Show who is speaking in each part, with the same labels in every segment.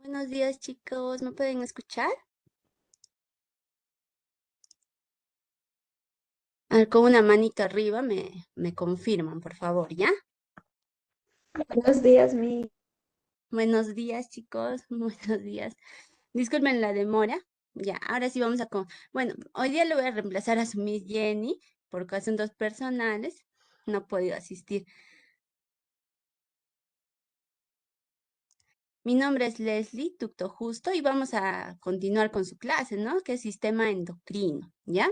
Speaker 1: Buenos días, chicos. ¿Me pueden escuchar? Con una manito arriba me confirman, por favor, ¿ya?
Speaker 2: Buenos días, mi.
Speaker 1: Buenos días, chicos. Buenos días. Disculpen la demora. Ya, ahora sí vamos a... Bueno, hoy día le voy a reemplazar a su Miss Jenny por asuntos personales. No ha podido asistir. Mi nombre es Leslie Tucto Justo y vamos a continuar con su clase, ¿no? Que es sistema endocrino, ¿ya?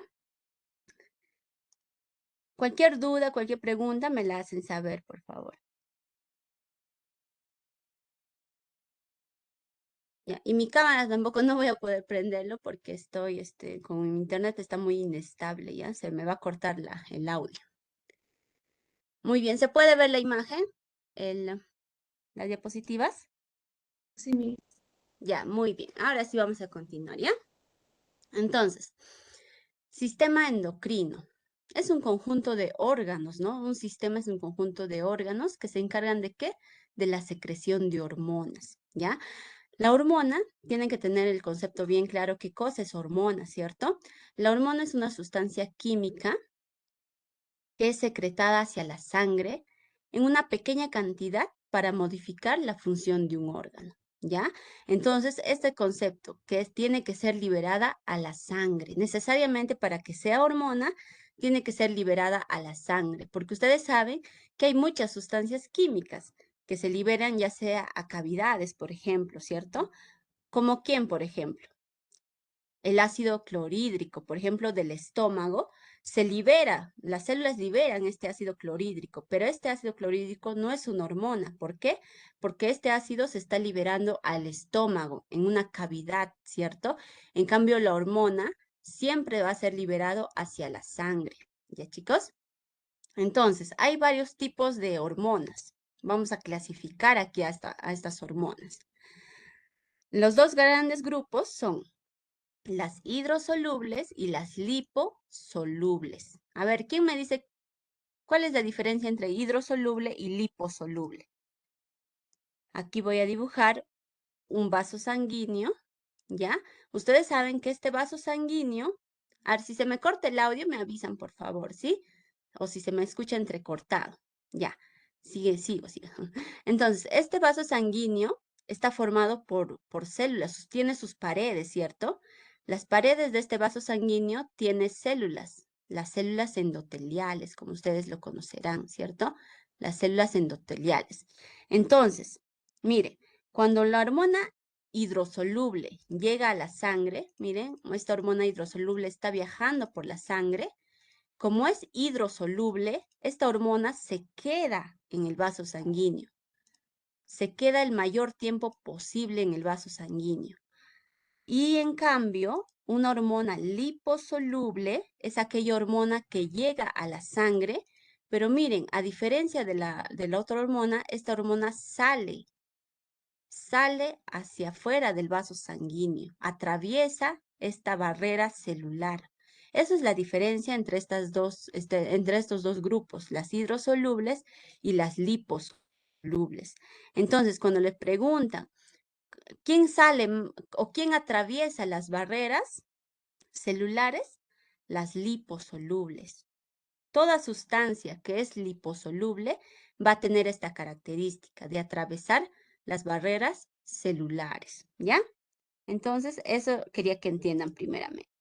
Speaker 1: Cualquier duda, cualquier pregunta me la hacen saber, por favor. Ya, y mi cámara tampoco no voy a poder prenderlo porque estoy, con mi internet está muy inestable, ya se me va a cortar el audio. Muy bien, ¿se puede ver la imagen? El, las diapositivas.
Speaker 2: Sí, mi.
Speaker 1: Ya, muy bien. Ahora sí vamos a continuar, ¿ya? Entonces, sistema endocrino. Es un conjunto de órganos, ¿no? Un sistema es un conjunto de órganos que se encargan de ¿qué? De la secreción de hormonas, ¿ya? La hormona, tienen que tener el concepto bien claro qué cosa es hormona, ¿cierto? La hormona es una sustancia química que es secretada hacia la sangre en una pequeña cantidad para modificar la función de un órgano, ¿ya? Entonces, este concepto tiene que ser liberada a la sangre, necesariamente para que sea hormona, tiene que ser liberada a la sangre, porque ustedes saben que hay muchas sustancias químicas que se liberan ya sea a cavidades, por ejemplo, ¿cierto? ¿Como quién, por ejemplo? El ácido clorhídrico, por ejemplo, del estómago, se libera, las células liberan este ácido clorhídrico, pero este ácido clorhídrico no es una hormona. ¿Por qué? Porque este ácido se está liberando al estómago, en una cavidad, ¿cierto? En cambio, la hormona siempre va a ser liberado hacia la sangre. ¿Ya, chicos? Entonces, hay varios tipos de hormonas. Vamos a clasificar aquí a estas hormonas. Los dos grandes grupos son las hidrosolubles y las liposolubles. A ver, ¿quién me dice cuál es la diferencia entre hidrosoluble y liposoluble? Aquí voy a dibujar un vaso sanguíneo, ¿ya? Ustedes saben que este vaso sanguíneo, a ver, si se me corta el audio, me avisan, por favor, ¿sí? O si se me escucha entrecortado. Ya, sigo. Entonces, este vaso sanguíneo está formado por células, tiene sus paredes, ¿cierto? Las paredes de este vaso sanguíneo tienen células, las células endoteliales, como ustedes lo conocerán, ¿cierto? Las células endoteliales. Entonces, mire, cuando la hormona hidrosoluble llega a la sangre, miren, esta hormona hidrosoluble está viajando por la sangre. Como es hidrosoluble, esta hormona se queda en el vaso sanguíneo. Se queda el mayor tiempo posible en el vaso sanguíneo. Y en cambio, una hormona liposoluble es aquella hormona que llega a la sangre, pero miren, a diferencia de la otra hormona, esta hormona sale hacia afuera del vaso sanguíneo, atraviesa esta barrera celular. Esa es la diferencia entre entre estos dos grupos, las hidrosolubles y las liposolubles. Entonces, cuando les preguntan quién sale o quién atraviesa las barreras celulares, las liposolubles. Toda sustancia que es liposoluble va a tener esta característica de atravesar las barreras celulares, ¿ya? Entonces, eso quería que entiendan primeramente.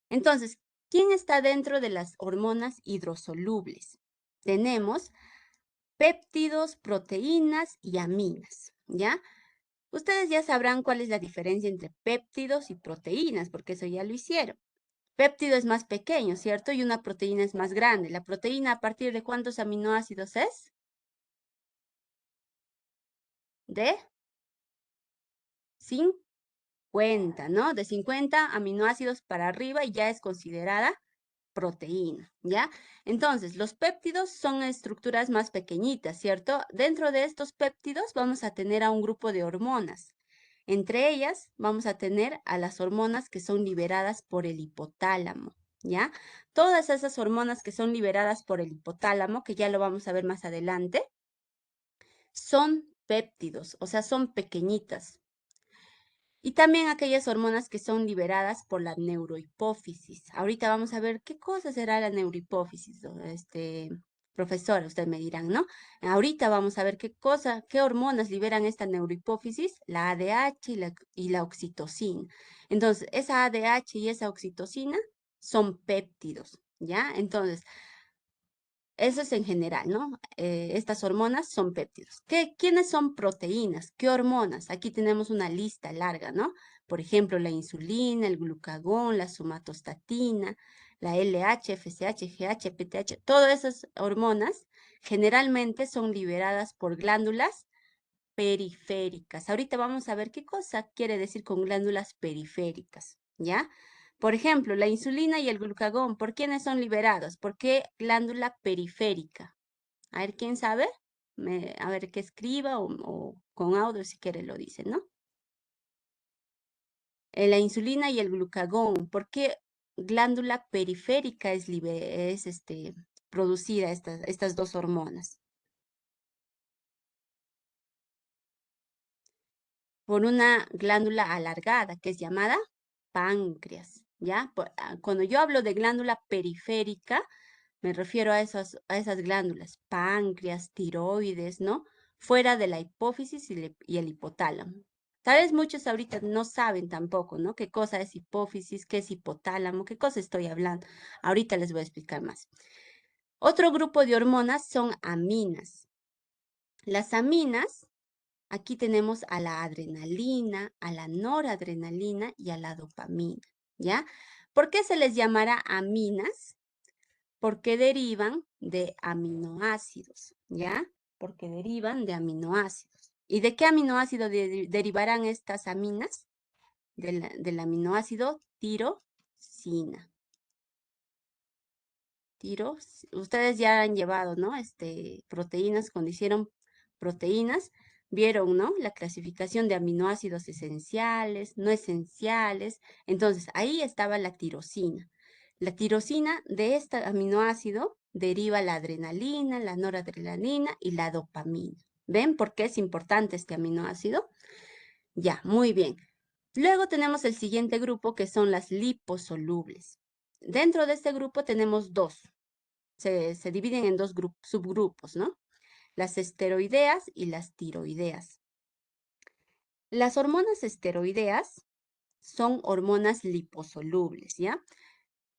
Speaker 1: Entonces, ¿quién está dentro de las hormonas hidrosolubles? Tenemos péptidos, proteínas y aminas, ¿ya? Ustedes ya sabrán cuál es la diferencia entre péptidos y proteínas, porque eso ya lo hicieron. Péptido es más pequeño, ¿cierto? Y una proteína es más grande. ¿La proteína a partir de cuántos aminoácidos es? De 50, ¿no? De 50 aminoácidos para arriba y ya es considerada proteína, ¿ya? Entonces, los péptidos son estructuras más pequeñitas, ¿cierto? Dentro de estos péptidos vamos a tener a un grupo de hormonas. Entre ellas vamos a tener a las hormonas que son liberadas por el hipotálamo, ¿ya? Todas esas hormonas que son liberadas por el hipotálamo, que ya lo vamos a ver más adelante, son péptidos, o sea, son pequeñitas. Y también aquellas hormonas que son liberadas por la neurohipófisis. Ahorita vamos a ver qué cosa será la neurohipófisis, profesora, ustedes me dirán, ¿no? Ahorita vamos a ver qué hormonas liberan esta neurohipófisis, la ADH y la oxitocina. Entonces, esa ADH y esa oxitocina son péptidos, ¿ya? Entonces, eso es en general, ¿no? Estas hormonas son péptidos. ¿Quiénes son proteínas? ¿Qué hormonas? Aquí tenemos una lista larga, ¿no? Por ejemplo, la insulina, el glucagón, la somatostatina, la LH, FSH, GH, PTH. Todas esas hormonas generalmente son liberadas por glándulas periféricas. Ahorita vamos a ver qué cosa quiere decir con glándulas periféricas, ¿ya? Por ejemplo, la insulina y el glucagón, ¿por quiénes son liberados? ¿Por qué glándula periférica? A ver, ¿quién sabe? A ver, que escriba o con audio si quiere lo dice, ¿no? La insulina y el glucagón, ¿por qué glándula periférica es producida estas dos hormonas? Por una glándula alargada que es llamada páncreas, ¿ya? Cuando yo hablo de glándula periférica, me refiero a esas glándulas, páncreas, tiroides, ¿no? Fuera de la hipófisis y el hipotálamo. Tal vez muchos ahorita no saben tampoco, ¿no? ¿Qué cosa es hipófisis, qué es hipotálamo, qué cosa estoy hablando? Ahorita les voy a explicar más. Otro grupo de hormonas son aminas. Las aminas, aquí tenemos a la adrenalina, a la noradrenalina y a la dopamina, ¿ya? ¿Por qué se les llamará aminas? Porque derivan de aminoácidos, ¿ya? Porque derivan de aminoácidos. ¿Y de qué aminoácido derivarán estas aminas? Del aminoácido tirosina. Ustedes ya han llevado, ¿no? Proteínas, cuando hicieron proteínas, vieron, ¿no? La clasificación de aminoácidos esenciales, no esenciales. Entonces, ahí estaba la tirosina. La tirosina de este aminoácido deriva la adrenalina, la noradrenalina y la dopamina. ¿Ven por qué es importante este aminoácido? Ya, muy bien. Luego tenemos el siguiente grupo que son las liposolubles. Dentro de este grupo tenemos dos. Se dividen en dos subgrupos, ¿no? Las esteroideas y las tiroideas. Las hormonas esteroideas son hormonas liposolubles, ¿ya?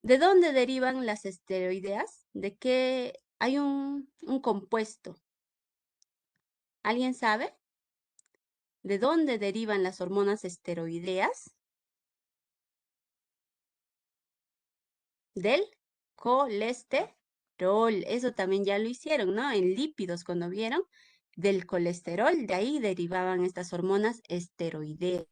Speaker 1: ¿De dónde derivan las esteroideas? De que hay un compuesto. ¿Alguien sabe? ¿De dónde derivan las hormonas esteroideas? Del colesterol. Eso también ya lo hicieron, ¿no? En lípidos, cuando vieron del colesterol, de ahí derivaban estas hormonas esteroideas,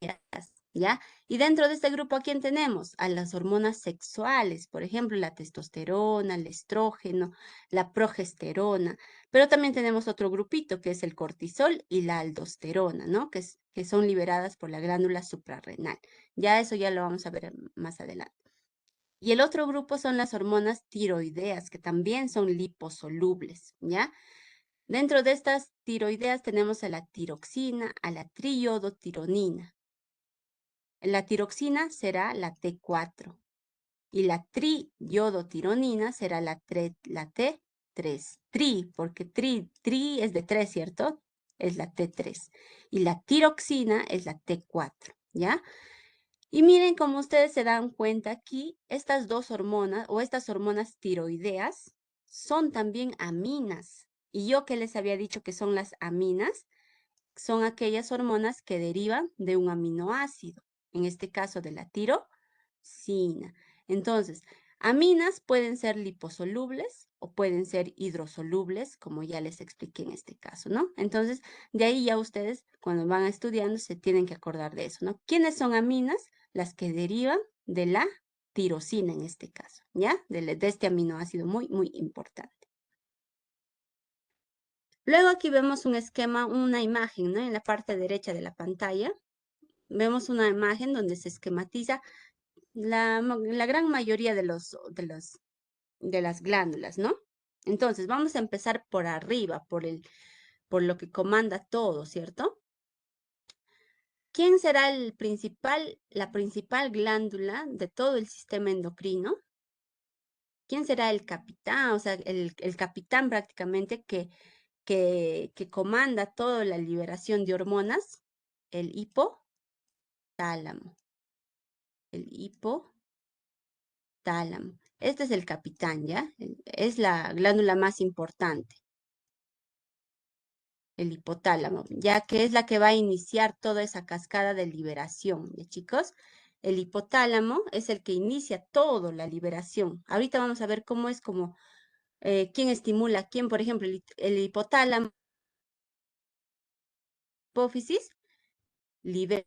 Speaker 1: ¿ya? Y dentro de este grupo, ¿a quién tenemos? A las hormonas sexuales, por ejemplo, la testosterona, el estrógeno, la progesterona, pero también tenemos otro grupito que es el cortisol y la aldosterona, ¿no? Que son liberadas por la glándula suprarrenal. Ya eso ya lo vamos a ver más adelante. Y el otro grupo son las hormonas tiroideas, que también son liposolubles, ¿ya? Dentro de estas tiroideas tenemos a la tiroxina, a la triiodotironina. La tiroxina será la T4 y la triiodotironina será la T3. Porque tri es de 3, ¿cierto? Es la T3. Y la tiroxina es la T4, ¿ya? Y miren, como ustedes se dan cuenta aquí, estas dos hormonas o estas hormonas tiroideas son también aminas. Y yo que les había dicho que son las aminas, son aquellas hormonas que derivan de un aminoácido, en este caso de la tirosina. Entonces, aminas pueden ser liposolubles o pueden ser hidrosolubles, como ya les expliqué en este caso, ¿no? Entonces, de ahí ya ustedes, cuando van estudiando, se tienen que acordar de eso, ¿no? ¿Quiénes son aminas? Las que derivan de la tirosina en este caso, ¿ya? De este aminoácido muy, muy importante. Luego aquí vemos un esquema, una imagen, ¿no? En la parte derecha de la pantalla vemos una imagen donde se esquematiza la gran mayoría de las glándulas, ¿no? Entonces, vamos a empezar por arriba, por lo que comanda todo, ¿cierto? ¿Quién será la principal glándula de todo el sistema endocrino? ¿Quién será el capitán? O sea, el capitán prácticamente que comanda toda la liberación de hormonas, el hipotálamo. El hipotálamo. Este es el capitán, ¿ya? Es la glándula más importante, el hipotálamo, ya que es la que va a iniciar toda esa cascada de liberación, ¿ya, chicos? El hipotálamo es el que inicia toda la liberación. Ahorita vamos a ver cómo es como, quién estimula a quién, por ejemplo, el hipotálamo, hipófisis, libera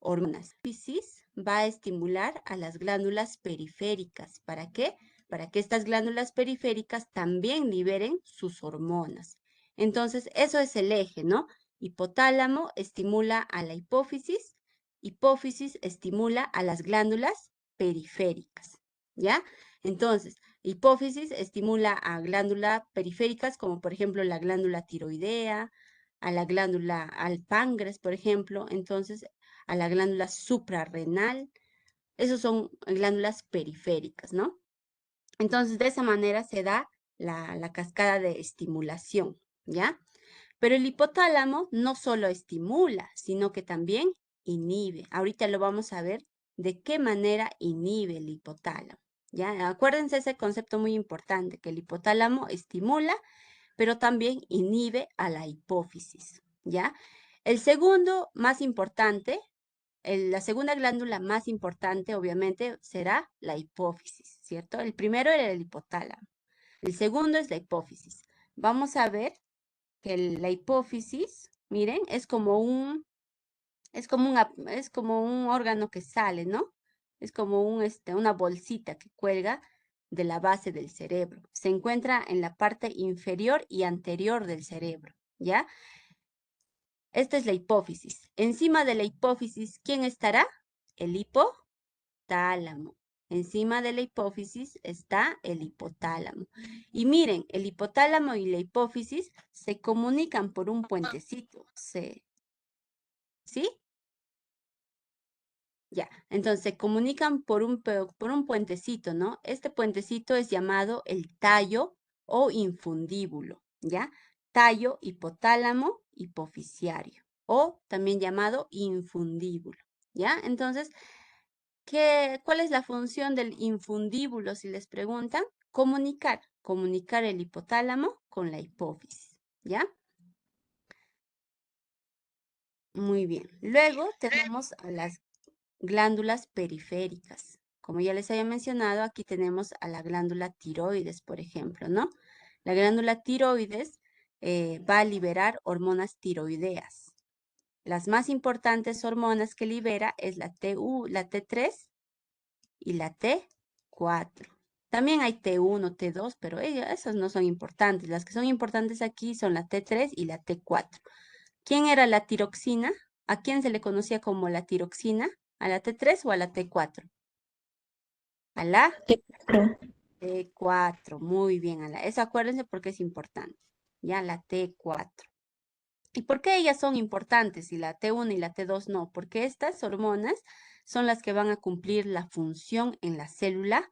Speaker 1: hormonas. La hipófisis va a estimular a las glándulas periféricas. ¿Para qué? Para que estas glándulas periféricas también liberen sus hormonas. Entonces, eso es el eje, ¿no? Hipotálamo estimula a la hipófisis estimula a las glándulas periféricas, ¿ya? Entonces, hipófisis estimula a glándulas periféricas como por ejemplo la glándula tiroidea, a la glándula, al páncreas, por ejemplo. Entonces, a la glándula suprarrenal. Esos son glándulas periféricas, ¿no? Entonces, de esa manera se da la cascada de estimulación, ¿ya? Pero el hipotálamo no solo estimula, sino que también inhibe. Ahorita lo vamos a ver de qué manera inhibe el hipotálamo, ¿ya? Acuérdense ese concepto muy importante, que el hipotálamo estimula, pero también inhibe a la hipófisis, ¿ya? El segundo más importante, la segunda glándula más importante, obviamente, será la hipófisis, ¿cierto? El primero era el hipotálamo. El segundo es la hipófisis. Vamos a ver que la hipófisis, miren, es como un órgano que sale, ¿no? Es como una bolsita que cuelga de la base del cerebro. Se encuentra en la parte inferior y anterior del cerebro, ¿ya? Esta es la hipófisis. Encima de la hipófisis, ¿quién estará? El hipotálamo. Encima de la hipófisis está el hipotálamo. Y miren, el hipotálamo y la hipófisis se comunican por un puentecito. ¿Sí? Ya, entonces se comunican por un puentecito, ¿no? Este puentecito es llamado el tallo o infundíbulo, ¿ya? Tallo hipotálamo hipofisiario o también llamado infundíbulo, ¿ya? Entonces, ¿cuál es la función del infundíbulo si les preguntan? Comunicar el hipotálamo con la hipófisis, ¿ya? Muy bien. Luego tenemos a las glándulas periféricas. Como ya les había mencionado, aquí tenemos a la glándula tiroides, por ejemplo, ¿no? La glándula tiroides va a liberar hormonas tiroideas. Las más importantes hormonas que libera es la T3 y la T4. También hay T1, T2, pero esas no son importantes. Las que son importantes aquí son la T3 y la T4. ¿Quién era la tiroxina? ¿A quién se le conocía como la tiroxina? ¿A la T3 o a la T4? A la
Speaker 2: Creo.
Speaker 1: T4. Muy bien, eso acuérdense porque es importante. Ya, la T4. ¿Y por qué ellas son importantes y la T1 y la T2 no? Porque estas hormonas son las que van a cumplir la función en la célula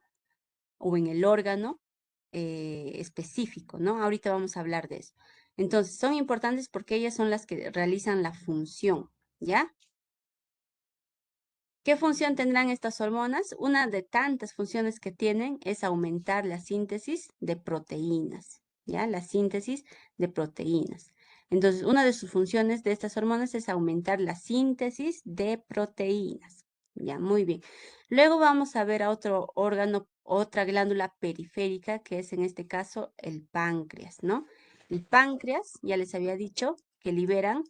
Speaker 1: o en el órgano específico, ¿no? Ahorita vamos a hablar de eso. Entonces, son importantes porque ellas son las que realizan la función, ¿ya? ¿Qué función tendrán estas hormonas? Una de tantas funciones que tienen es aumentar la síntesis de proteínas, ¿ya? La síntesis de proteínas. Entonces, una de sus funciones de estas hormonas es aumentar la síntesis de proteínas. Ya, muy bien. Luego vamos a ver a otro órgano, otra glándula periférica, que es en este caso el páncreas, ¿no? El páncreas, ya les había dicho, que liberan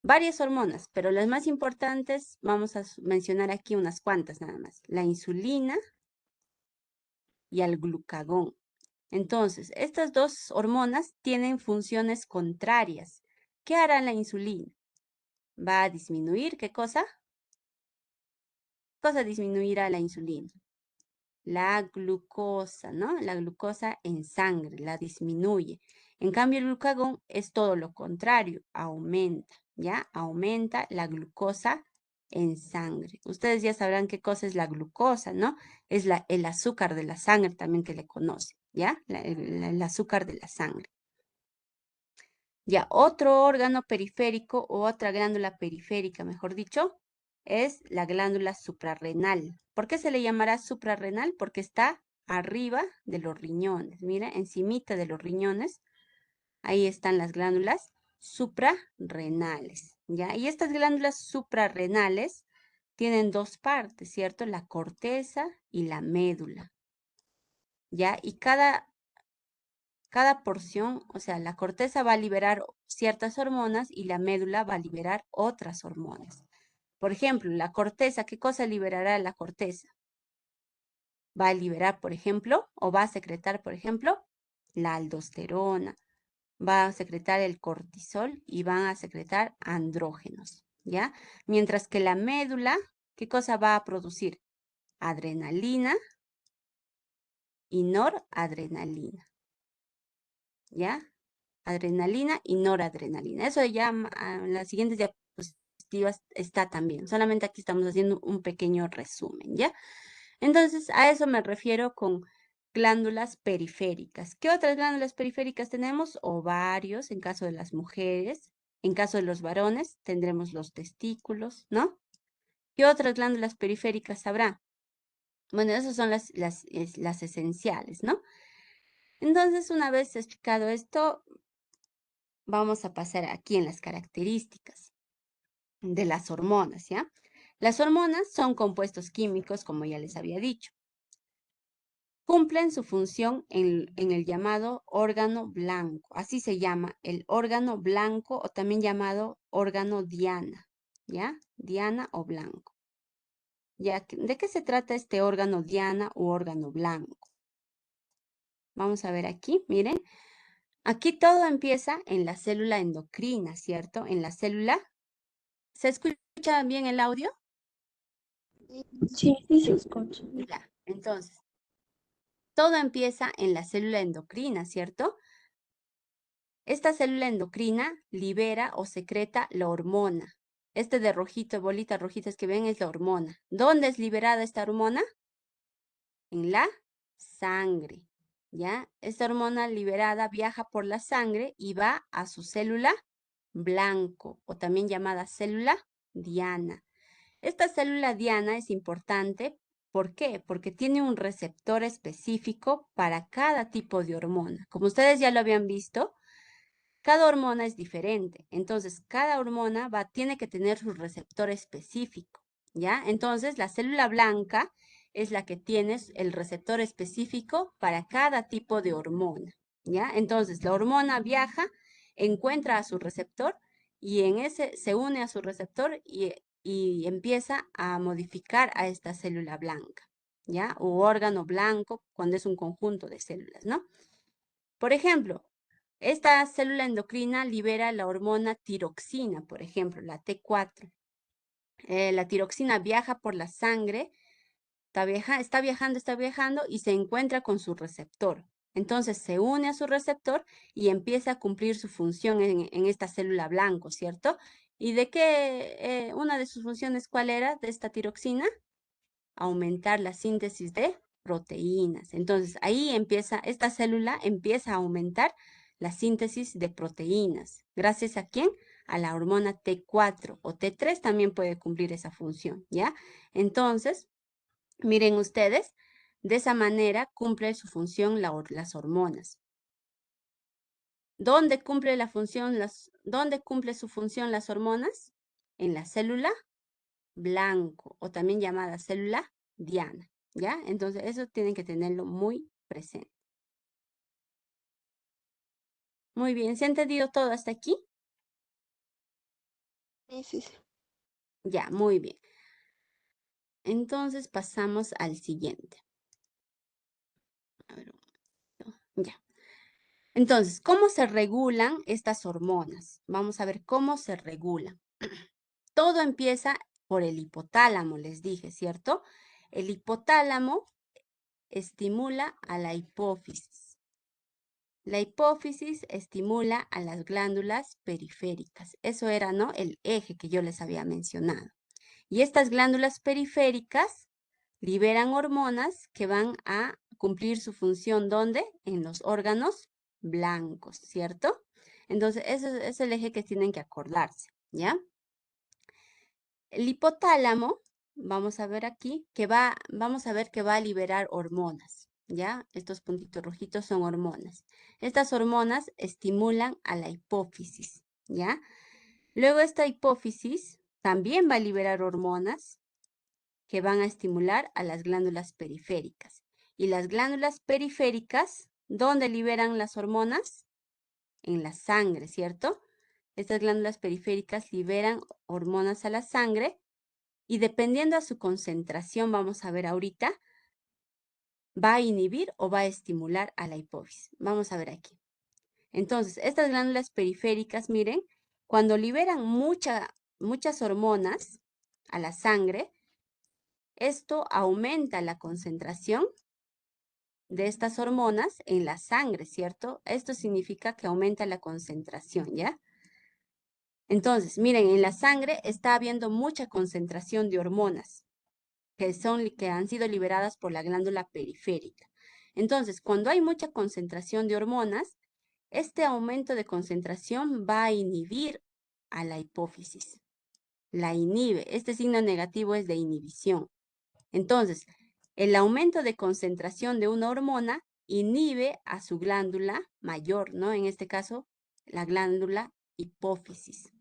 Speaker 1: varias hormonas, pero las más importantes, vamos a mencionar aquí unas cuantas nada más. La insulina y el glucagón. Entonces, estas dos hormonas tienen funciones contrarias. ¿Qué hará la insulina? Va a disminuir, ¿qué cosa? ¿Qué cosa disminuirá la insulina? la glucosa, ¿no? La glucosa en sangre, la disminuye. En cambio, el glucagón es todo lo contrario, aumenta, ¿ya? Aumenta la glucosa en sangre. Ustedes ya sabrán qué cosa es la glucosa, ¿no? Es el azúcar de la sangre también que le conoce, ¿ya? El azúcar de la sangre. Ya, otro órgano periférico o otra glándula periférica, mejor dicho, es la glándula suprarrenal. ¿Por qué se le llamará suprarrenal? Porque está arriba de los riñones. Mira, encimita de los riñones, ahí están las glándulas suprarrenales, ¿ya? Y estas glándulas suprarrenales tienen dos partes, ¿cierto? La corteza y la médula, ¿ya? Y cada porción, o sea, la corteza va a liberar ciertas hormonas y la médula va a liberar otras hormonas. Por ejemplo, la corteza, ¿qué cosa liberará la corteza? Va a liberar, por ejemplo, o va a secretar, por ejemplo, la aldosterona, va a secretar el cortisol y van a secretar andrógenos, ¿ya? Mientras que la médula, ¿qué cosa va a producir? Adrenalina y noradrenalina, ¿ya? Adrenalina y noradrenalina. Eso ya en las siguientes diapositivas está también. Solamente aquí estamos haciendo un pequeño resumen, ¿ya? Entonces, a eso me refiero con glándulas periféricas. ¿Qué otras glándulas periféricas tenemos? Ovarios, en caso de las mujeres. En caso de los varones, tendremos los testículos, ¿no? ¿Qué otras glándulas periféricas habrá? Bueno, esas son las esenciales, ¿no? Entonces, una vez explicado esto, vamos a pasar aquí en las características de las hormonas, ¿ya? Las hormonas son compuestos químicos, como ya les había dicho. Cumplen su función en el llamado órgano blanco. Así se llama, el órgano blanco o también llamado órgano diana, ¿ya? Diana o blanco. ¿Ya? ¿De qué se trata este órgano diana u órgano blanco? Vamos a ver aquí, miren. Aquí todo empieza en la célula endocrina, ¿cierto? En la célula. ¿Se escucha bien el audio?
Speaker 2: Sí, sí, se escucha.
Speaker 1: Ya, entonces, todo empieza en la célula endocrina, ¿cierto? Esta célula endocrina libera o secreta la hormona. Este de rojito, bolitas rojitas que ven es la hormona. ¿Dónde es liberada esta hormona? En la sangre, ¿ya? Esta hormona liberada viaja por la sangre y va a su célula blanco o también llamada célula diana. Esta célula diana es importante, ¿por qué? Porque tiene un receptor específico para cada tipo de hormona. Como ustedes ya lo habían visto, cada hormona es diferente. Entonces, cada hormona tiene que tener su receptor específico, ¿ya? Entonces, la célula blanca es la que tiene el receptor específico para cada tipo de hormona, ¿ya? Entonces, la hormona viaja, encuentra a su receptor y en ese se une a su receptor y empieza a modificar a esta célula blanca, ¿ya? O órgano blanco cuando es un conjunto de células, ¿no? Por ejemplo, esta célula endocrina libera la hormona tiroxina, por ejemplo, la T4. La tiroxina viaja por la sangre, está viajando y se encuentra con su receptor. Entonces se une a su receptor y empieza a cumplir su función en esta célula blanco, ¿cierto? ¿Y de qué, una de sus funciones cuál era de esta tiroxina? Aumentar la síntesis de proteínas. Entonces, ahí esta célula empieza a aumentar la síntesis de proteínas. ¿Gracias a quién? A la hormona T4 o T3 también puede cumplir esa función, ¿ya? Entonces, miren ustedes, de esa manera cumple su función las hormonas. ¿Dónde cumple su función las hormonas? En la célula blanco o también llamada célula diana, ¿ya? Entonces, eso tienen que tenerlo muy presente. Muy bien, ¿se ha entendido todo hasta aquí?
Speaker 2: Sí, sí, sí.
Speaker 1: Ya, muy bien. Entonces, pasamos al siguiente. A ver, un momento. Ya. Entonces, ¿cómo se regulan estas hormonas? Vamos a ver cómo se regulan. Todo empieza por el hipotálamo, les dije, ¿cierto? El hipotálamo estimula a la hipófisis. La hipófisis estimula a las glándulas periféricas. Eso era, ¿no?, el eje que yo les había mencionado. Y estas glándulas periféricas liberan hormonas que van a cumplir su función, ¿dónde? En los órganos blancos, ¿cierto? Entonces, ese es el eje que tienen que acordarse, ¿ya? El hipotálamo, vamos a ver aquí, vamos a ver que va a liberar hormonas, ¿ya? Estos puntitos rojitos son hormonas. Estas hormonas estimulan a la hipófisis, ¿ya? Luego esta hipófisis también va a liberar hormonas que van a estimular a las glándulas periféricas. Y las glándulas periféricas, ¿dónde liberan las hormonas? En la sangre, ¿cierto? Estas glándulas periféricas liberan hormonas a la sangre y dependiendo a su concentración, vamos a ver ahorita, va a inhibir o va a estimular a la hipófisis. Vamos a ver aquí. Entonces, estas glándulas periféricas, miren, cuando liberan muchas hormonas a la sangre, esto aumenta la concentración de estas hormonas en la sangre, ¿cierto? Esto significa que aumenta la concentración, ¿ya? Entonces, miren, en la sangre está habiendo mucha concentración de hormonas que han sido liberadas por la glándula periférica. Entonces, cuando hay mucha concentración de hormonas, este aumento de concentración va a inhibir a la hipófisis. La inhibe. Este signo negativo es de inhibición. Entonces, el aumento de concentración de una hormona inhibe a su glándula mayor, ¿no? En este caso, la glándula hipófisis.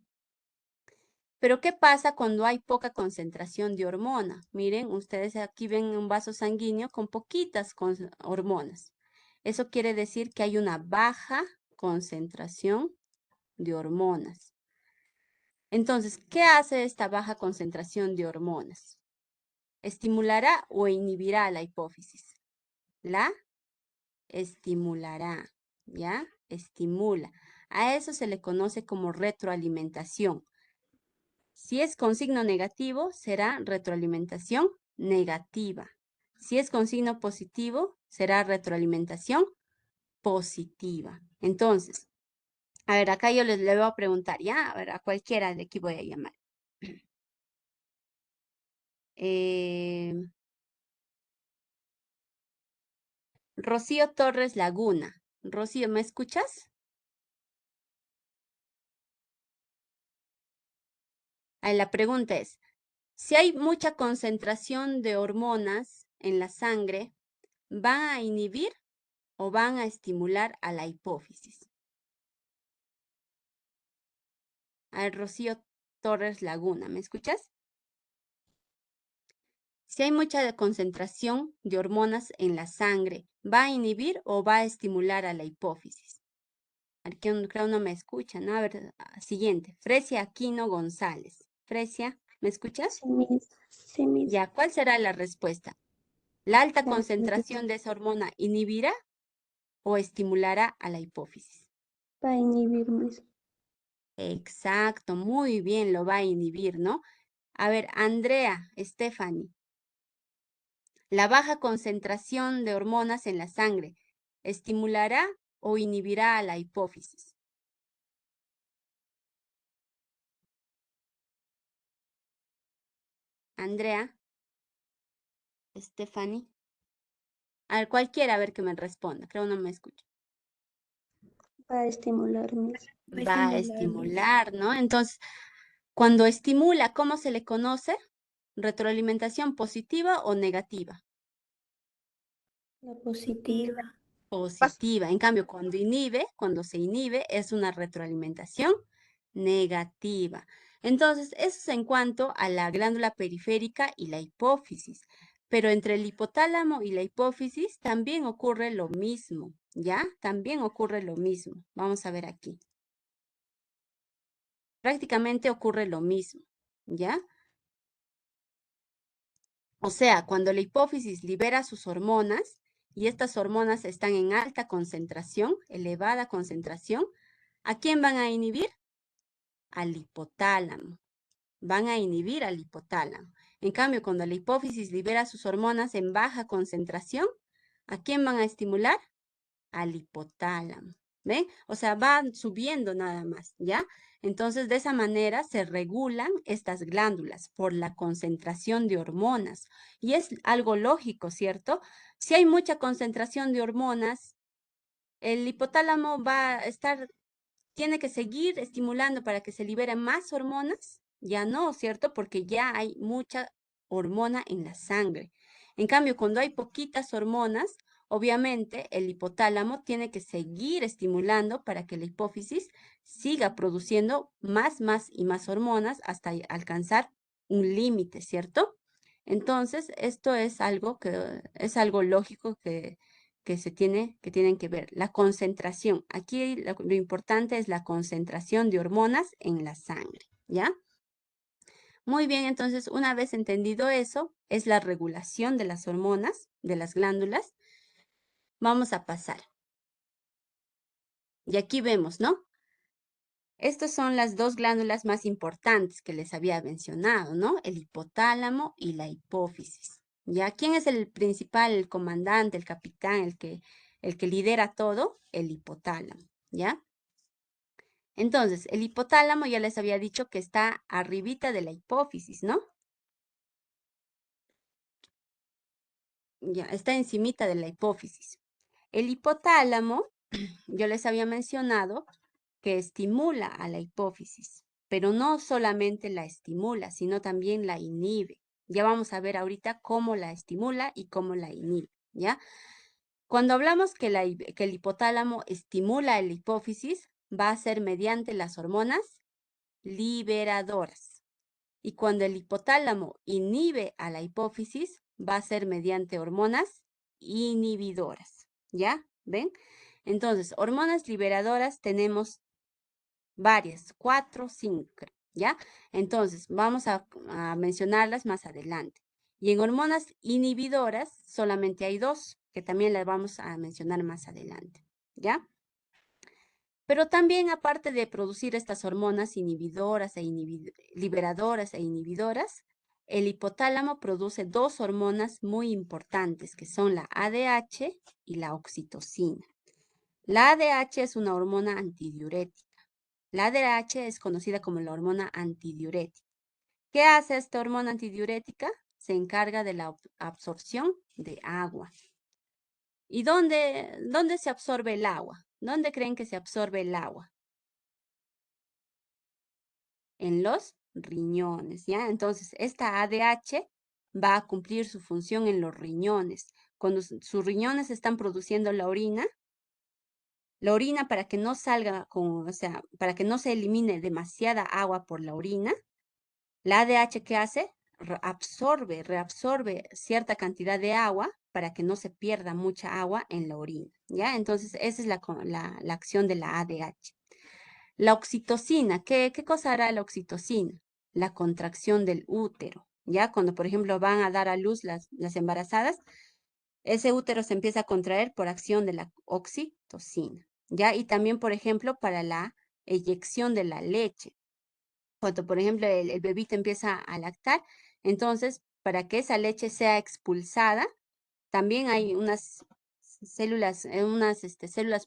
Speaker 1: Pero, ¿qué pasa cuando hay poca concentración de hormona? Miren, ustedes aquí ven un vaso sanguíneo con poquitas hormonas. Eso quiere decir que hay una baja concentración de hormonas. Entonces, ¿qué hace esta baja concentración de hormonas? ¿Estimulará o inhibirá a la hipófisis? La estimulará, ¿ya? Estimula. A eso se le conoce como retroalimentación. Si es con signo negativo, será retroalimentación negativa. Si es con signo positivo, será retroalimentación positiva. Entonces, a ver, acá yo le voy a preguntar, ¿ya? A ver, a cualquiera de aquí voy a llamar. Rocío Torres Laguna. Rocío, ¿me escuchas? La pregunta es, si hay mucha concentración de hormonas en la sangre, ¿van a inhibir o van a estimular a la hipófisis? A ver, Rocío Torres Laguna, ¿me escuchas? Si hay mucha concentración de hormonas en la sangre, ¿va a inhibir o va a estimular a la hipófisis? Creo no me escucha, ¿no? A ver, siguiente. Fresia Aquino González. Fresia, ¿me escuchas?
Speaker 2: Sí, Miss. Sí, Miss.
Speaker 1: Ya, ¿cuál será la respuesta? ¿La alta
Speaker 2: Va a
Speaker 1: concentración de esa hormona inhibirá o estimulará a la hipófisis?
Speaker 2: inhibir, Miss.
Speaker 1: Exacto, muy bien, lo va a inhibir, ¿no? A ver, Andrea, Stephanie. La baja concentración de hormonas en la sangre, ¿estimulará o inhibirá a la hipófisis? Andrea, Stephanie. A ver, cualquiera, a ver que me responda. Creo no me escucha.
Speaker 2: Va a estimular, Miss.
Speaker 1: Va a estimular, ¿no? Entonces, cuando estimula, ¿cómo se le conoce? ¿Retroalimentación positiva o negativa?
Speaker 2: La positiva.
Speaker 1: Positiva. En cambio, cuando se inhibe, es una retroalimentación negativa. Entonces, eso es en cuanto a la glándula periférica y la hipófisis. Pero entre el hipotálamo y la hipófisis también ocurre lo mismo, ¿ya? También ocurre lo mismo. Vamos a ver aquí. Prácticamente ocurre lo mismo, ¿ya? O sea, cuando la hipófisis libera sus hormonas y estas hormonas están en alta concentración, elevada concentración, ¿a quién van a inhibir? Al hipotálamo. Van a inhibir al hipotálamo. En cambio, cuando la hipófisis libera sus hormonas en baja concentración, ¿A quién van a estimular? Al hipotálamo. ¿Ven? O sea, van subiendo nada más, ¿ya? Entonces, de esa manera se regulan estas glándulas por la concentración de hormonas. Y es algo lógico, ¿cierto? Si hay mucha concentración de hormonas, el hipotálamo va a estar, tiene que seguir estimulando para que se liberen más hormonas. Ya no, ¿cierto? Porque ya hay mucha hormona en la sangre. En cambio, cuando hay poquitas hormonas, obviamente el hipotálamo tiene que seguir estimulando para que la hipófisis siga produciendo más y más hormonas hasta alcanzar un límite, ¿cierto? Entonces, esto es algo lógico que tienen que ver. La concentración. Aquí lo importante es la concentración de hormonas en la sangre, ¿ya? Muy bien, entonces, una vez entendido eso, es la regulación de las hormonas, de las glándulas. Vamos a pasar. Y aquí vemos, ¿no? Estas son las dos glándulas más importantes que les había mencionado, ¿no? El hipotálamo y la hipófisis. ¿Ya? ¿Quién es el principal, el comandante, el capitán, el que lidera todo? El hipotálamo, ¿ya? Entonces, el hipotálamo ya les había dicho que está arribita de la hipófisis, ¿no? Ya, está encimita de la hipófisis. El hipotálamo, yo les había mencionado que estimula a la hipófisis, pero no solamente la estimula, sino también la inhibe. Ya vamos a ver ahorita cómo la estimula y cómo la inhibe, ¿ya? Cuando hablamos que el hipotálamo estimula la hipófisis, va a ser mediante las hormonas liberadoras. Y cuando el hipotálamo inhibe a la hipófisis, va a ser mediante hormonas inhibidoras. ¿Ya? ¿Ven? Entonces, hormonas liberadoras tenemos varias, 4, 5, ¿ya? Entonces, vamos a mencionarlas más adelante. Y en hormonas inhibidoras solamente hay 2, que también las vamos a mencionar más adelante, ¿ya? Pero también, aparte de producir estas hormonas inhibidoras liberadoras e inhibidoras, el hipotálamo produce 2 hormonas muy importantes, que son la ADH y la oxitocina. La ADH es una hormona antidiurética. La ADH es conocida como la hormona antidiurética. ¿Qué hace esta hormona antidiurética? Se encarga de la absorción de agua. ¿Y dónde se absorbe el agua? ¿Dónde creen que se absorbe el agua? En los riñones, ¿ya? Entonces, esta ADH va a cumplir su función en los riñones. Cuando sus riñones están produciendo la orina para que no salga o sea, para que no se elimine demasiada agua por la orina, la ADH, ¿qué hace? Reabsorbe cierta cantidad de agua para que no se pierda mucha agua en la orina, ¿ya? Entonces, esa es la acción de la ADH. La oxitocina, ¿qué cosa hará la oxitocina? La contracción del útero, ¿ya? Cuando, por ejemplo, van a dar a luz las embarazadas, ese útero se empieza a contraer por acción de la oxitocina, ¿ya? Y también, por ejemplo, para la eyección de la leche. Cuando, por ejemplo, el bebito empieza a lactar, entonces, para que esa leche sea expulsada, también hay unas células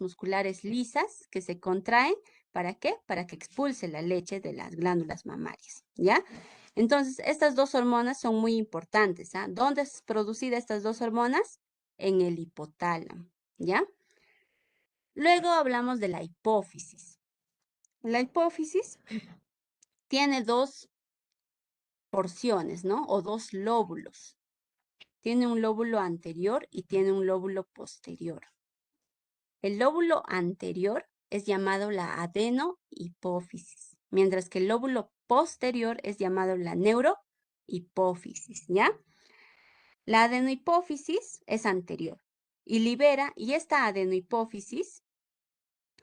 Speaker 1: musculares lisas que se contraen. ¿Para qué? Para que expulse la leche de las glándulas mamarias, ¿ya? Entonces, estas 2 hormonas son muy importantes, ¿ah? ¿Dónde es producida estas 2 hormonas? En el hipotálamo, ¿ya? Luego hablamos de la hipófisis. La hipófisis tiene 2 porciones, ¿no? O 2 lóbulos. Tiene un lóbulo anterior y tiene un lóbulo posterior. El lóbulo anterior es llamado la adenohipófisis, mientras que el lóbulo posterior es llamado la neurohipófisis, ¿ya? La adenohipófisis es anterior y libera, y esta adenohipófisis,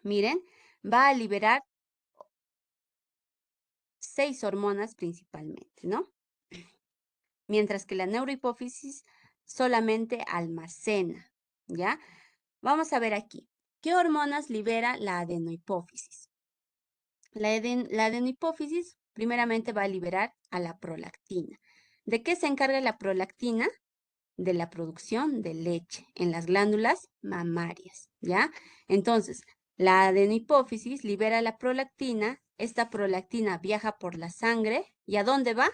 Speaker 1: miren, va a liberar 6 hormonas principalmente, ¿no? Mientras que la neurohipófisis solamente almacena, ¿ya? Vamos a ver aquí. ¿Qué hormonas libera la adenohipófisis? La adenohipófisis primeramente va a liberar a la prolactina. ¿De qué se encarga la prolactina? de la producción de leche en las glándulas mamarias, ¿ya? Entonces, la adenohipófisis libera la prolactina, esta prolactina viaja por la sangre, ¿y a dónde va?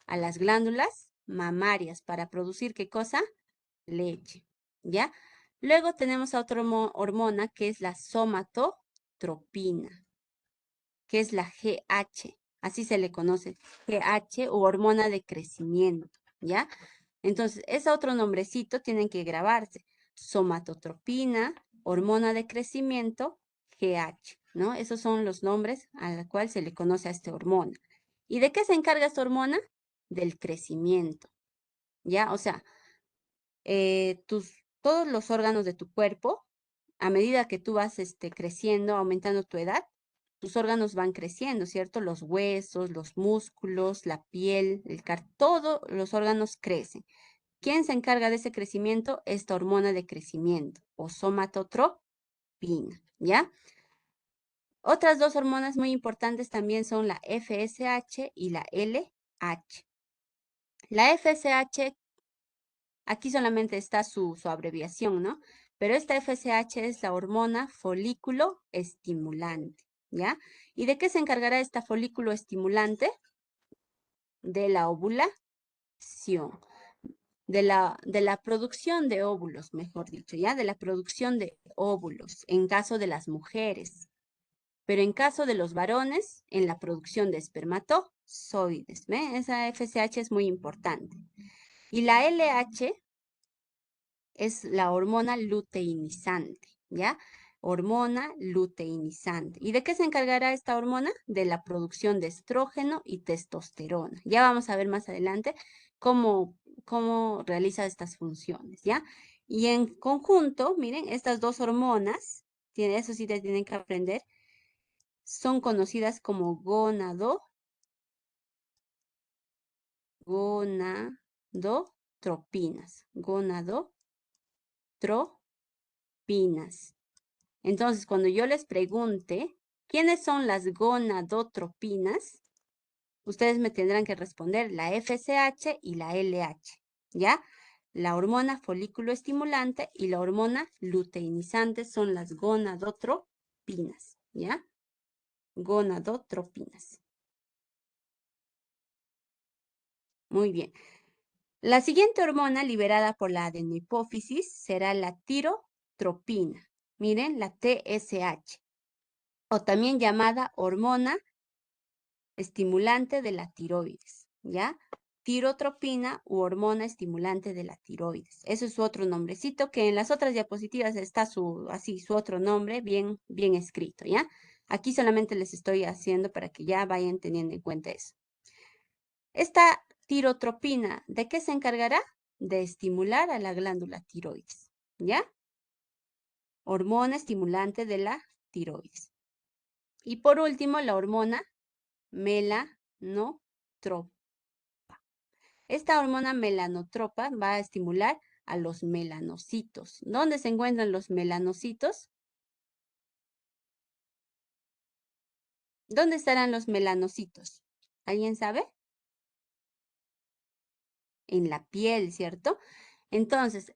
Speaker 1: A las glándulas mamarias para producir, ¿qué cosa? Leche, ¿ya? Luego tenemos a otra hormona que es la somatotropina, que es la GH, así se le conoce, GH o hormona de crecimiento, ¿ya? Entonces, ese otro nombrecito tienen que grabarse, somatotropina, hormona de crecimiento, GH, ¿no? Esos son los nombres a los cuales se le conoce a esta hormona. ¿Y de qué se encarga esta hormona? Del crecimiento, ¿ya? O sea, todos los órganos de tu cuerpo, a medida que tú vas creciendo, aumentando tu edad, tus órganos van creciendo, ¿cierto? Los huesos, los músculos, la piel, todos los órganos crecen. ¿Quién se encarga de ese crecimiento? Esta hormona de crecimiento o somatotropina, ¿ya? Otras dos hormonas muy importantes también son la FSH y la LH. La FSH, aquí solamente está su abreviación, ¿no? Pero esta FSH es la hormona folículo estimulante, ¿ya? ¿Y de qué se encargará esta folículo estimulante? De la ovulación, de la producción de óvulos, mejor dicho, ¿ya? De la producción de óvulos en caso de las mujeres. Pero en caso de los varones, en la producción de espermatozoides, ¿ve? Esa FSH es muy importante. Y la LH es la hormona luteinizante, ¿ya? Hormona luteinizante. ¿Y de qué se encargará esta hormona? De la producción de estrógeno y testosterona. Ya vamos a ver más adelante cómo realiza estas funciones, ¿ya? Y en conjunto, miren, estas dos hormonas, eso sí te tienen que aprender, son conocidas como gonadotropinas. Gonadotropinas. Entonces, cuando yo les pregunte, ¿quiénes son las gonadotropinas? Ustedes me tendrán que responder la FSH y la LH, ¿ya? La hormona folículo estimulante y la hormona luteinizante son las gonadotropinas, ¿ya? Gonadotropinas. Muy bien. La siguiente hormona liberada por la adenohipófisis será la tirotropina. Miren, la TSH, o también llamada hormona estimulante de la tiroides, ¿ya? Tirotropina u hormona estimulante de la tiroides. Eso es su otro nombrecito, que en las otras diapositivas está su otro nombre bien escrito, ¿ya? Aquí solamente les estoy haciendo para que ya vayan teniendo en cuenta eso. Esta tirotropina, ¿de qué se encargará? De estimular a la glándula tiroides, ¿ya? Hormona estimulante de la tiroides. Y por último, la hormona melanotropa. Esta hormona melanotropa va a estimular a los melanocitos. ¿Dónde se encuentran los melanocitos? ¿Dónde estarán los melanocitos? ¿Alguien sabe? En la piel, ¿cierto? Entonces,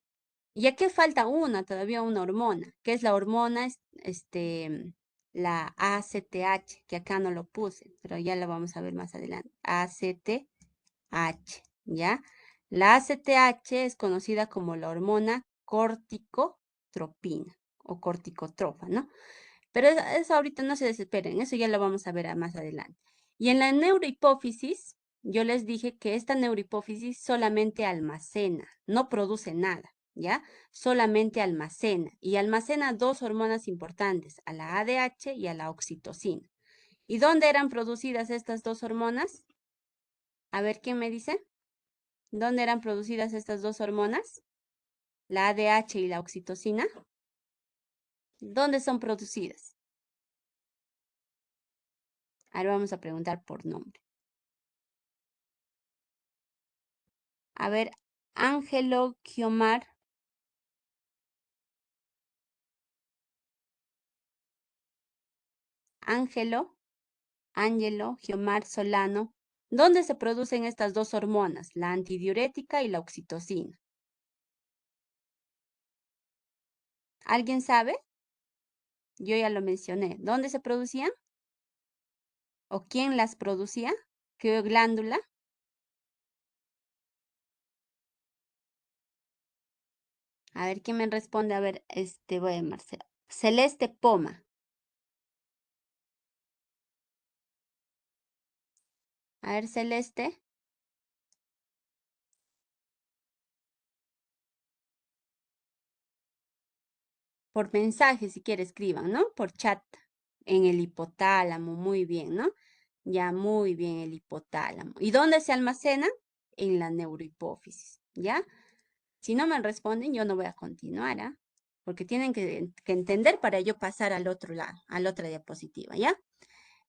Speaker 1: ya que falta todavía una hormona, que es la hormona, la ACTH, que acá no lo puse, pero ya la vamos a ver más adelante. ACTH, ¿ya? La ACTH es conocida como la hormona corticotropina o corticotrofa, ¿no? Pero eso ahorita no se desesperen, eso ya lo vamos a ver más adelante. Y en la neurohipófisis, yo les dije que esta neurohipófisis solamente almacena, no produce nada, ¿ya? Solamente almacena. Y almacena dos hormonas importantes, a la ADH y a la oxitocina. ¿Y dónde eran producidas estas dos hormonas? A ver, ¿quién me dice? ¿Dónde eran producidas estas dos hormonas? La ADH y la oxitocina. ¿Dónde son producidas? Ahora vamos a preguntar por nombre. A ver, Ángelo Guiomar. Ángelo Guiomar Solano. ¿Dónde se producen estas dos hormonas? La antidiurética y la oxitocina. ¿Alguien sabe? Yo ya lo mencioné. ¿Dónde se producían? ¿O quién las producía? ¿Qué glándula? A ver, ¿quién me responde? A ver, voy a Marcela. Celeste Poma. A ver, Celeste. Por mensaje, si quiere, escriban, ¿no? Por chat. En el hipotálamo, muy bien, ¿no? Ya, muy bien, el hipotálamo. ¿Y dónde se almacena? En la neurohipófisis, ¿ya? Si no me responden, yo no voy a continuar, ¿ah? Porque tienen que entender para yo pasar al otro lado, a la otra diapositiva, ¿ya?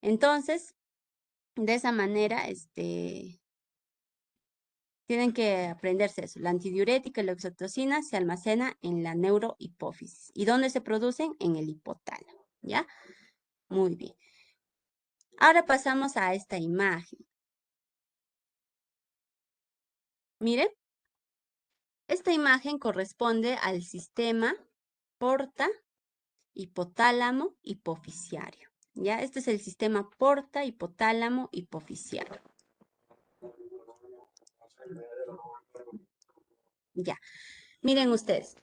Speaker 1: Entonces, de esa manera, tienen que aprenderse eso. La antidiurética y la oxitocina se almacena en la neurohipófisis. ¿Y dónde se producen? En el hipotálamo, ¿ya? Muy bien. Ahora pasamos a esta imagen. Miren, esta imagen corresponde al sistema porta, hipotálamo, hipofisiario. ¿Ya? Este es el sistema porta, hipotálamo, hipofisiario. Ya. Miren ustedes.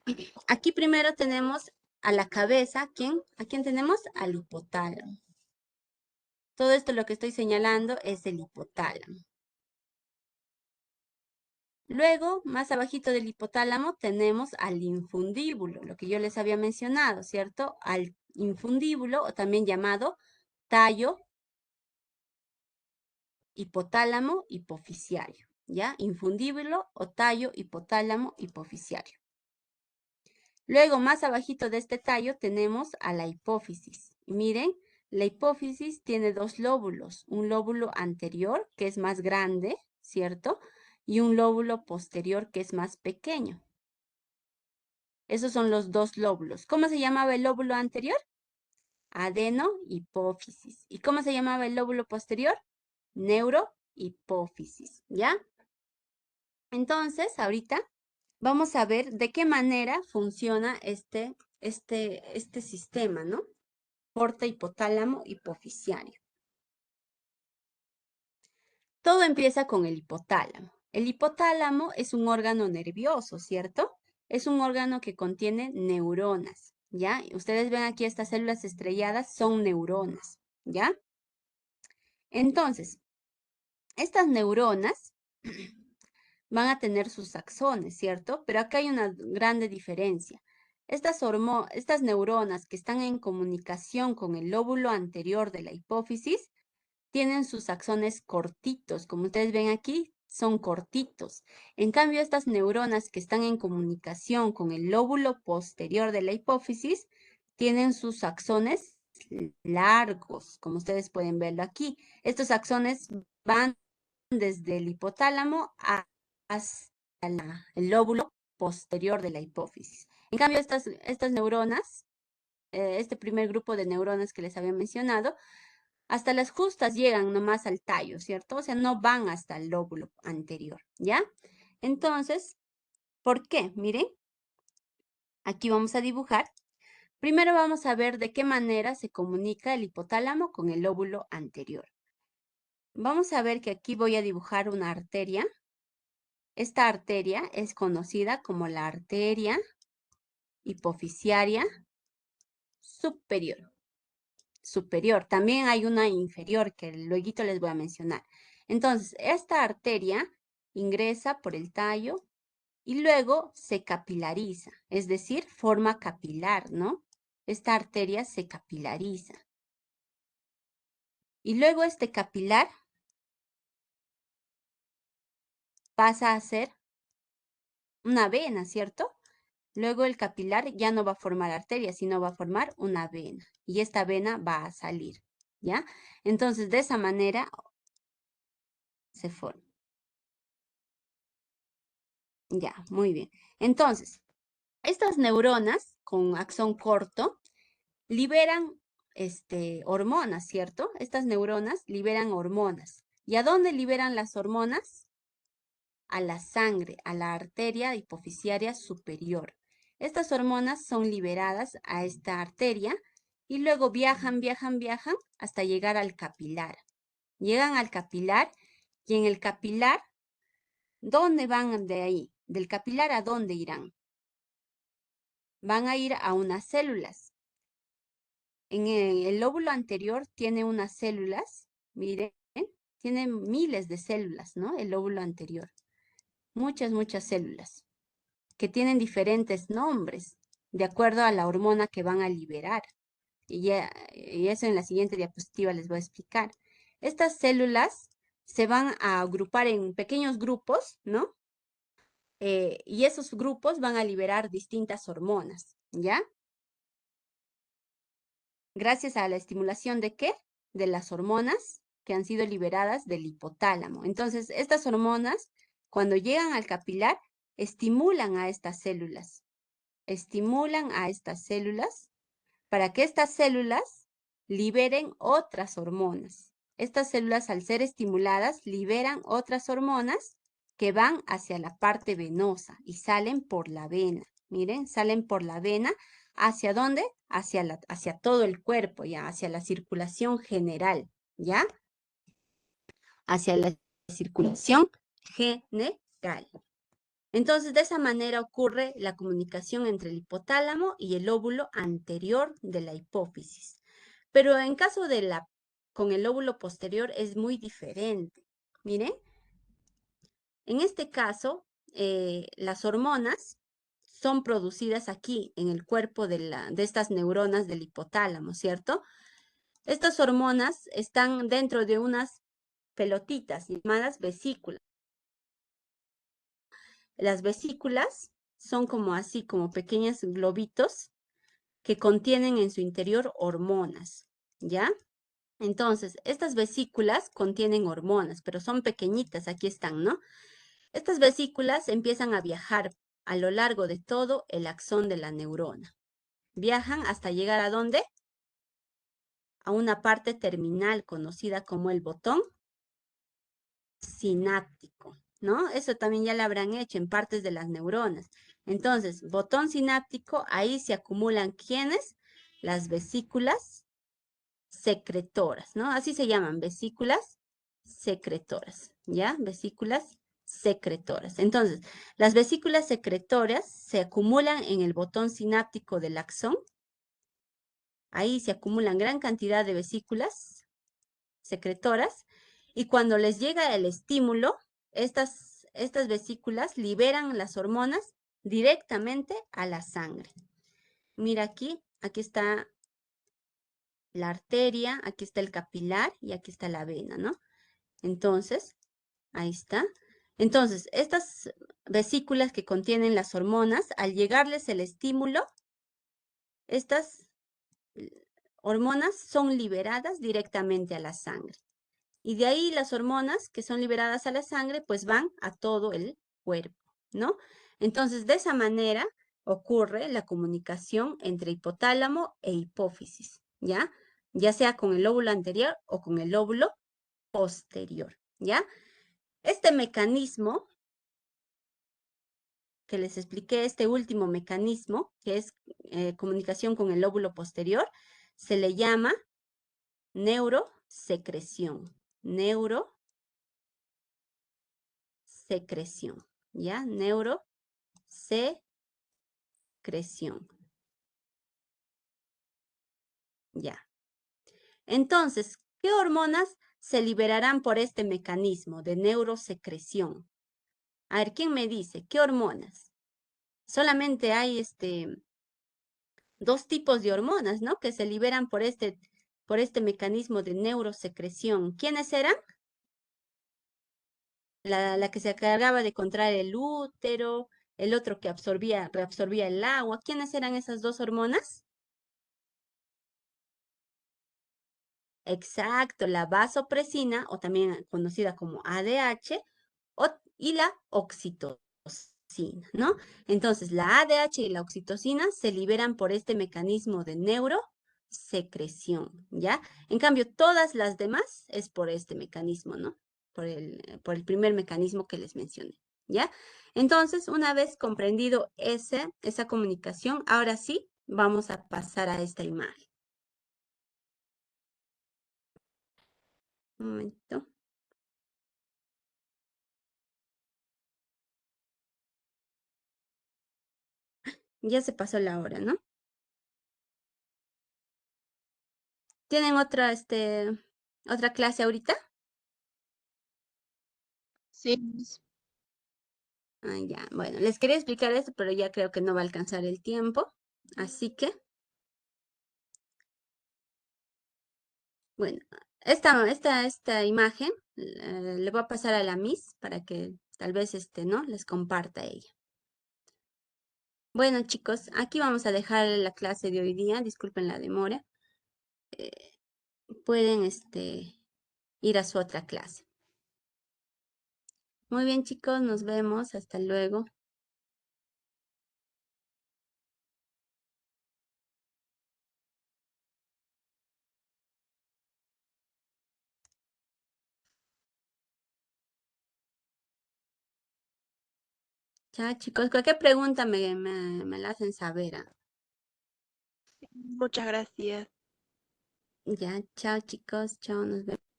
Speaker 1: Aquí primero tenemos a la cabeza. ¿A quién tenemos? Al hipotálamo. Todo esto lo que estoy señalando es el hipotálamo. Luego, más abajito del hipotálamo, tenemos al infundíbulo, lo que yo les había mencionado, ¿cierto? Al infundíbulo, o también llamado tallo hipotálamo hipofisiario, ¿ya? Infundíbulo o tallo hipotálamo hipofisiario. Luego, más abajito de este tallo, tenemos a la hipófisis. Y miren, la hipófisis tiene dos lóbulos, un lóbulo anterior, que es más grande, ¿cierto? Y un lóbulo posterior, que es más pequeño. Esos son los dos lóbulos. ¿Cómo se llamaba el lóbulo anterior? Adenohipófisis. ¿Y cómo se llamaba el lóbulo posterior? Neurohipófisis, ¿ya? Entonces, ahorita vamos a ver de qué manera funciona este sistema, ¿no? Porta hipotálamo hipofisiario. Todo empieza con el hipotálamo. El hipotálamo es un órgano nervioso, ¿cierto? Es un órgano que contiene neuronas, ¿ya? Ustedes ven aquí estas células estrelladas, son neuronas, ¿ya? Entonces, estas neuronas van a tener sus axones, ¿cierto? Pero acá hay una grande diferencia. Estas neuronas que están en comunicación con el lóbulo anterior de la hipófisis tienen sus axones cortitos. Como ustedes ven aquí, son cortitos. En cambio, estas neuronas que están en comunicación con el lóbulo posterior de la hipófisis tienen sus axones largos, como ustedes pueden verlo aquí. Estos axones van desde el hipotálamo hasta el lóbulo posterior de la hipófisis. En cambio, estas neuronas, este primer grupo de neuronas que les había mencionado, hasta las justas llegan nomás al tallo, ¿cierto? O sea, no van hasta el lóbulo anterior, ¿ya? Entonces, ¿por qué? Miren, aquí vamos a dibujar. Primero vamos a ver de qué manera se comunica el hipotálamo con el lóbulo anterior. Vamos a ver que aquí voy a dibujar una arteria. Esta arteria es conocida como la arteria hipofisiaria superior. También hay una inferior que luego les voy a mencionar. Entonces, esta arteria ingresa por el tallo y luego se capilariza, es decir, forma capilar, ¿no? Esta arteria se capilariza. Y luego este capilar pasa a ser una vena, ¿cierto? Luego el capilar ya no va a formar arteria, sino va a formar una vena. Y esta vena va a salir, ¿ya? Entonces, de esa manera se forma. Ya, muy bien. Entonces, estas neuronas con axón corto liberan hormonas, ¿cierto? Estas neuronas liberan hormonas. ¿Y a dónde liberan las hormonas? A la sangre, a la arteria hipofisiaria superior. Estas hormonas son liberadas a esta arteria y luego viajan hasta llegar al capilar. Llegan al capilar y en el capilar, ¿dónde van de ahí? Del capilar, ¿a dónde irán? Van a ir a unas células. En el lóbulo anterior tiene unas células, miren, tiene miles de células, ¿no? El lóbulo anterior. Muchas células que tienen diferentes nombres de acuerdo a la hormona que van a liberar. Y eso en la siguiente diapositiva les voy a explicar. Estas células se van a agrupar en pequeños grupos, ¿no? Y esos grupos van a liberar distintas hormonas, ¿ya? Gracias a la estimulación ¿de qué? De las hormonas que han sido liberadas del hipotálamo. Entonces, estas hormonas, cuando llegan al capilar, estimulan a estas células. Estimulan a estas células para que estas células liberen otras hormonas. Estas células, al ser estimuladas, liberan otras hormonas que van hacia la parte venosa y salen por la vena. Miren, salen por la vena. ¿Hacia dónde? Hacia todo el cuerpo, ya, hacia la circulación general, ¿ya? Hacia la circulación general. Entonces, de esa manera ocurre la comunicación entre el hipotálamo y el lóbulo anterior de la hipófisis. Pero en caso de con el lóbulo posterior es muy diferente. Miren, en este caso, las hormonas son producidas aquí en el cuerpo de estas neuronas del hipotálamo, ¿cierto? Estas hormonas están dentro de unas pelotitas llamadas vesículas. Las vesículas son como así, como pequeños globitos que contienen en su interior hormonas, ¿ya? Entonces, estas vesículas contienen hormonas, pero son pequeñitas, aquí están, ¿no? Estas vesículas empiezan a viajar a lo largo de todo el axón de la neurona. Viajan hasta llegar ¿a dónde? A una parte terminal conocida como el botón sináptico, ¿no? Eso también ya lo habrán hecho en partes de las neuronas. Entonces, botón sináptico, ahí se acumulan ¿quiénes? Las vesículas secretoras, ¿no? Así se llaman, vesículas secretoras, ¿ya? Vesículas secretoras. Entonces, las vesículas secretoras se acumulan en el botón sináptico del axón. Ahí se acumulan gran cantidad de vesículas secretoras y cuando les llega el estímulo, estas vesículas liberan las hormonas directamente a la sangre. Mira aquí está la arteria, aquí está el capilar y aquí está la vena, ¿no? Entonces, ahí está. Entonces, estas vesículas que contienen las hormonas, al llegarles el estímulo, estas hormonas son liberadas directamente a la sangre. Y de ahí las hormonas que son liberadas a la sangre, pues van a todo el cuerpo, ¿no? Entonces, de esa manera ocurre la comunicación entre hipotálamo e hipófisis, ¿ya? Ya sea con el lóbulo anterior o con el lóbulo posterior, ¿ya? Este mecanismo que les expliqué, este último mecanismo, que es comunicación con el lóbulo posterior, se le llama neurosecreción. Neurosecreción, ¿ya? Neurosecreción, ¿ya? Entonces, ¿qué hormonas se liberarán por este mecanismo de neurosecreción? A ver, ¿quién me dice? ¿Qué hormonas? Solamente hay dos tipos de hormonas, ¿no? Que se liberan por este mecanismo de neurosecreción. ¿Quiénes eran? La que se encargaba de contraer el útero, el otro que reabsorbía el agua. ¿Quiénes eran esas dos hormonas? Exacto, la vasopresina, o también conocida como ADH, y la oxitocina, ¿no? Entonces, la ADH y la oxitocina se liberan por este mecanismo de neurosecreción, ¿ya? En cambio, todas las demás es por este mecanismo, ¿no? Por el primer mecanismo que les mencioné, ¿ya? Entonces, una vez comprendido esa comunicación, ahora sí, vamos a pasar a esta imagen. Un momento. Ya se pasó la hora, ¿no? ¿Tienen otra clase ahorita?
Speaker 3: Sí, Miss.
Speaker 1: Ah, ya, bueno, les quería explicar esto, pero ya creo que no va a alcanzar el tiempo. Así que, bueno, esta imagen le voy a pasar a la Miss para que tal vez ¿no? Les comparta ella. Bueno, chicos, aquí vamos a dejar la clase de hoy día. Disculpen la demora. Eh, pueden ir a su otra clase. Muy bien, chicos, nos vemos. Hasta luego. Chao, chicos. Cualquier pregunta me la hacen saber. ¿Ah?
Speaker 3: Muchas gracias.
Speaker 1: Ya, chao, chicos. Chao, nos vemos.